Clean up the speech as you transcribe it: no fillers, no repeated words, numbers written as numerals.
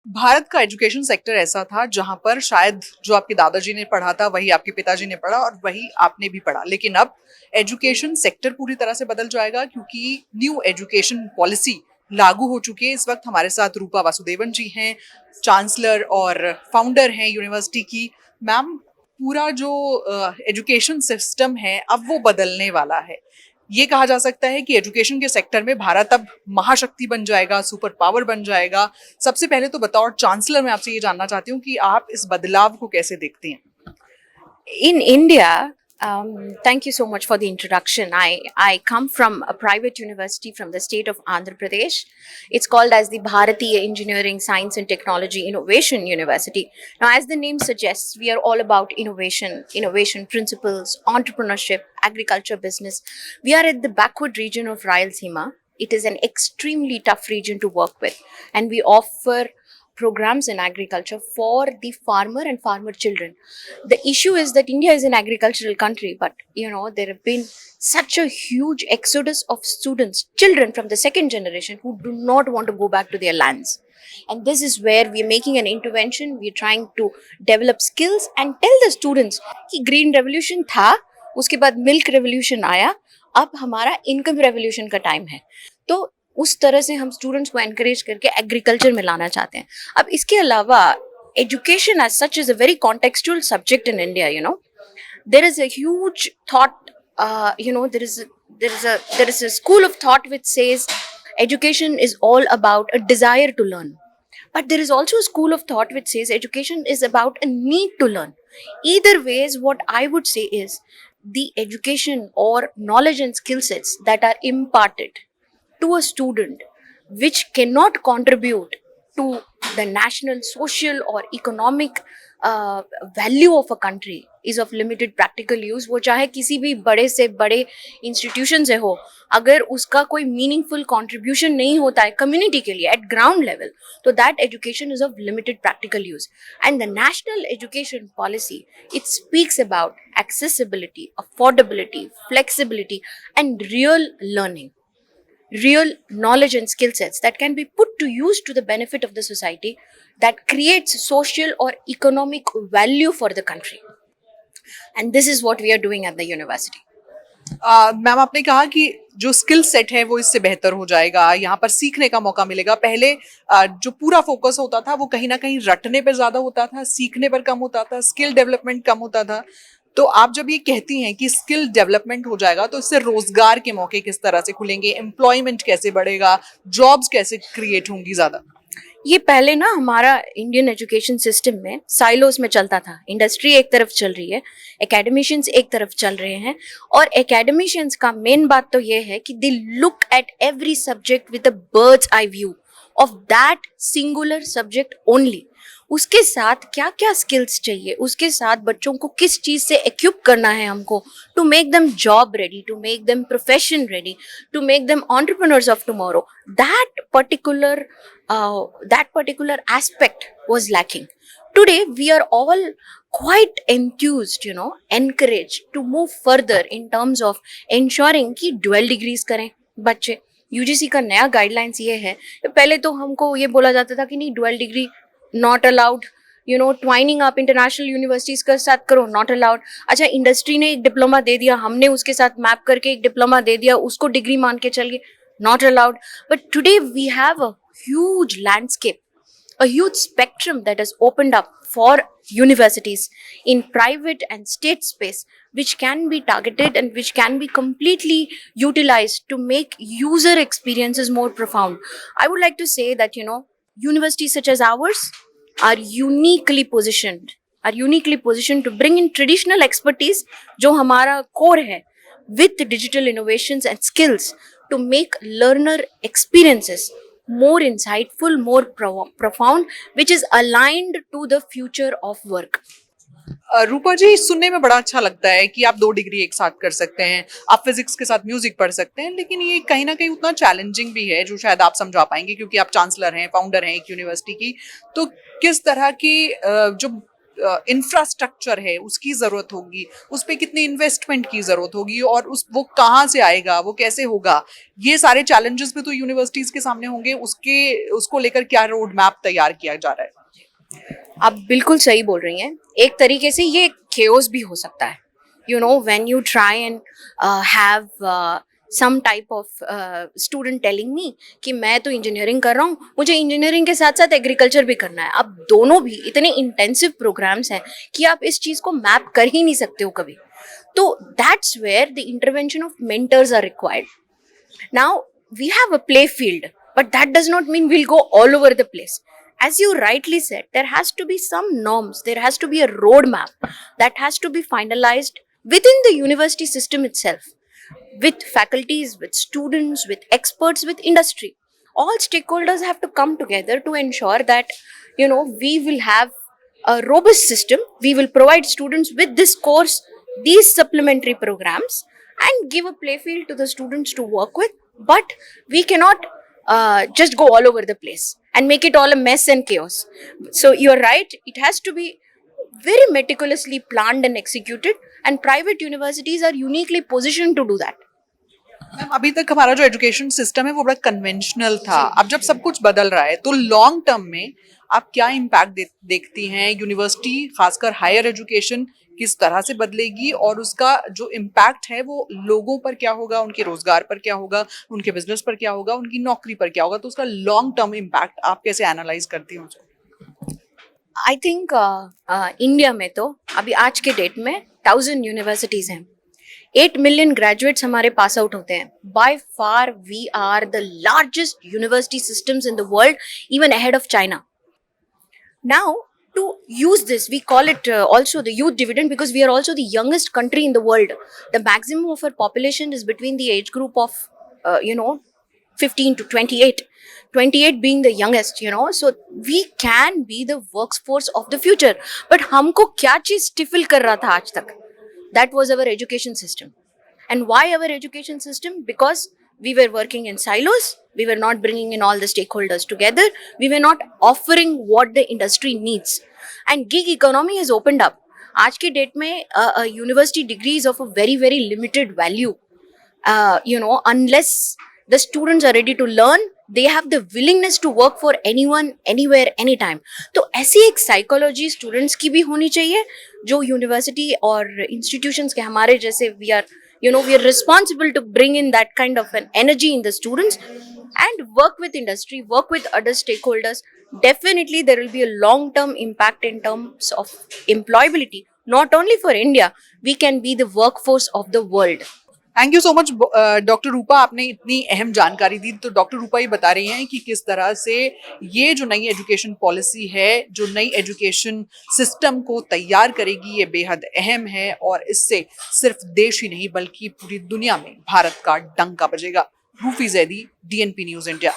भारत का education sector ऐसा था जहां पर शायद जो आपके दादाजी ने पढ़ा था वही आपके पिताजी ने पढ़ा और वही आपने भी पढ़ा, लेकिन अब एजुकेशन सेक्टर पूरी तरह से बदल जाएगा क्योंकि न्यू एजुकेशन पॉलिसी लागू हो चुकी है। इस वक्त हमारे साथ रूपा वासुदेवन जी हैं, चांसलर और फाउंडर हैं यूनिवर्सिटी की। मैम, पूरा जो एजुकेशन सिस्टम है अब वो बदलने वाला है। ये कहा जा सकता है कि एजुकेशन के सेक्टर में भारत अब महाशक्ति बन जाएगा, सुपर पावर बन जाएगा। सबसे पहले तो बताओ चांसलर, मैं आपसे ये जानना चाहती हूँ कि आप इस बदलाव को कैसे देखते हैं? In India, thank you so much for the introduction. I come from a private university from the state of Andhra Pradesh. It's called as the Bharatiya Engineering, Science and Technology Innovation University. Now, as the name suggests, we are all about innovation principles, entrepreneurship, agriculture, business. We are at the backward region of Rayalaseema. It is an extremely tough region to work with, and we offer programs in agriculture for the farmer and farmer children. The issue is that India is an agricultural country, but there have been such a huge exodus of students, children from the second generation who do not want to go back to their lands. And this is where we are making an intervention. We are trying to develop skills and tell the students कि green revolution था, उसके बाद milk revolution आया, अब हमारा income revolution का time है. तो उस तरह से हम स्टूडेंट्स को एनकरेज करके एग्रीकल्चर में लाना चाहते हैं. अब इसके अलावा education as such is a very contextual subject in India. There is a huge thought. There is a school of thought which says education is all about a desire to learn, but there is also a school of thought which says education is about a need to learn. Either ways, what I would say is the education or knowledge and skill sets that are imparted to a student which cannot contribute to the national, social or economic value of a country is of limited practical use. वो चाहे किसी भी बड़े से बड़े institution से हो, अगर उसका कोई मीनिंगफुल कंट्रीब्यूशन नहीं होता है कम्युनिटी के लिए एट ग्राउंड लेवल, तो that education is of limited practical use. And the national education policy, it speaks about accessibility, affordability, flexibility and real learning, real knowledge and skill sets that can be put to use to the benefit of the society, that creates social or economic value for the country. And this is what we are doing at the university. Ma'am, आपने कहा कि जो skill set है वो इससे बेहतर हो जाएगा, यहाँ पर सीखने का मौका मिलेगा। पहले जो पूरा फोकस होता था वो कहीं ना कहीं रटने पे ज्यादा होता था, सीखने पर कम होता था, स्किल डेवलपमेंट कम होता था। तो आप जब ये कहती हैं कि स्किल डेवलपमेंट हो जाएगा तो इससे रोजगार के मौके किस तरह से खुलेंगे, एम्प्लॉयमेंट कैसे बढ़ेगा, जॉब्स कैसे क्रिएट होंगी ज्यादा? ये पहले ना हमारा इंडियन एजुकेशन सिस्टम में साइलोस में चलता था. इंडस्ट्री एक तरफ चल रही है, एकेडमिशियंस एक तरफ चल रहे हैं, और एकेडमिशियंस का मेन बात तो ये है कि they look at every subject with a bird's eye view of that singular subject only. उसके साथ क्या क्या स्किल्स चाहिए, उसके साथ बच्चों को किस चीज से इक्विप करना है हमको to make them job ready, to make them profession ready, to make them entrepreneurs of tomorrow. That particular aspect was lacking. Today we are all quite enthused, encouraged to move further in terms of ensuring कि dual degrees करें बच्चे. UGC का नया guidelines ये है. पहले तो हमको ये बोला जाता था कि नहीं, डुअल डिग्री नॉट अलाउड, ट्वाइनिंग आप इंटरनेशनल यूनिवर्सिटीज के साथ करो, नॉट अलाउड. अच्छा, इंडस्ट्री ने एक डिप्लोमा दे दिया, हमने उसके साथ मैप करके एक डिप्लोमा दे दिया, उसको डिग्री मान के चल गए, not allowed. But today we have a huge landscape, a huge spectrum that has opened up for universities in private and state space, which can be targeted and which can be completely utilized to make user experiences more profound. I would like to say that, universities such as ours are uniquely positioned to bring in traditional expertise, जो हमारा core है, with digital innovations and skills to make learner experiences more insightful, more profound, which is aligned to the future of work. रूपा जी, सुनने में बड़ा अच्छा लगता है कि आप 2 डिग्री एक साथ कर सकते हैं, आप फिजिक्स के साथ म्यूजिक पढ़ सकते हैं, लेकिन ये कहीं ना कहीं उतना चैलेंजिंग भी है जो शायद आप समझा पाएंगे क्योंकि आप चांसलर हैं, फाउंडर हैं एक यूनिवर्सिटी की। तो किस तरह की जो इंफ्रास्ट्रक्चर है उसकी जरूरत होगी, उस पे कितनी इन्वेस्टमेंट की जरूरत होगी, और उस वो कहाँ से आएगा, वो कैसे होगा, ये सारे चैलेंजेस भी तो यूनिवर्सिटीज के सामने होंगे। उसको लेकर क्या रोड मैप तैयार किया जा रहा है? आप बिल्कुल सही बोल रही हैं। एक तरीके से ये chaos भी हो सकता है, you know, when you try and have some type of student telling me कि मैं तो इंजीनियरिंग कर रहा हूँ, मुझे इंजीनियरिंग के साथ साथ एग्रीकल्चर भी करना है। अब दोनों भी इतने इंटेंसिव प्रोग्राम्स हैं कि आप इस चीज़ को मैप कर ही नहीं सकते हो कभी। तो that's where the intervention of mentors are required. Now, we have a play field, but that does not mean we'll go all over the place. As you rightly said, there has to be some norms, there has to be a roadmap that has to be finalized within the university system itself, with faculties, with students, with experts, with industry. All stakeholders have to come together to ensure that, you know, we will have a robust system. We will provide students with this course, these supplementary programs, and give a playfield to the students to work with. But we cannot just go all over the place and make it all a mess and chaos. So you're right, it has to be very meticulously planned and executed, and private universities are uniquely positioned to do that. Ma'am, अभी तक हमारा जो education system है वो बड़ा conventional था। अब जब सब कुछ बदल रहा है तो लॉन्ग टर्म में आप क्या इम्पैक्ट देखती हैं? यूनिवर्सिटी, खासकर हायर एजुकेशन, किस तरह से बदलेगी, और उसका जो इम्पैक्ट है वो लोगों पर क्या होगा, उनके रोजगार पर क्या होगा, उनके बिजनेस पर क्या होगा, उनकी नौकरी पर क्या होगा? तो उसका लॉन्ग टर्म इम्पैक्ट आप कैसे एनालाइज करती हैं उसको? आई थिंक इंडिया में तो अभी आज के डेट में 1000 यूनिवर्सिटीज हैं, 8 मिलियन ग्रेजुएट्स हमारे पास आउट होते हैं. By far we are the largest university systems in the world, even ahead of China. Now, to use this, we call it also the youth dividend, because we are also the youngest country in the world. The maximum of our population is between the age group of, 15 to 28. 28 being the youngest, you know. So we can be the workforce of the future. But हमको क्या चीज stifle कर रहा था आज तक? That was our education system. And why our education system? Because we were working in silos, we were not bringing in all the stakeholders together, we were not offering what the industry needs. And gig economy has opened up. आज की date में university degree is of a very very limited value. Unless the students are ready to learn, they have the willingness to work for anyone, anywhere, anytime. तो ऐसी एक psychology students की भी होनी चाहिए जो university और institutions के हमारे जैसे we are responsible to bring in that kind of an energy in the students and work with industry, work with other stakeholders. Definitely there will be a long term impact in terms of employability, not only for India, we can be the workforce of the world. Thank you so much doctor Rupa, आपने इतनी अहम जानकारी दी। तो doctor रूपा ये बता रही हैं कि किस तरह से ये जो नई एजुकेशन पॉलिसी है, जो नई एजुकेशन सिस्टम को तैयार करेगी, ये बेहद अहम है, और इससे सिर्फ देश ही नहीं बल्कि पूरी दुनिया में भारत का डंका बजेगा। Rufi Zaidi, DNP news India.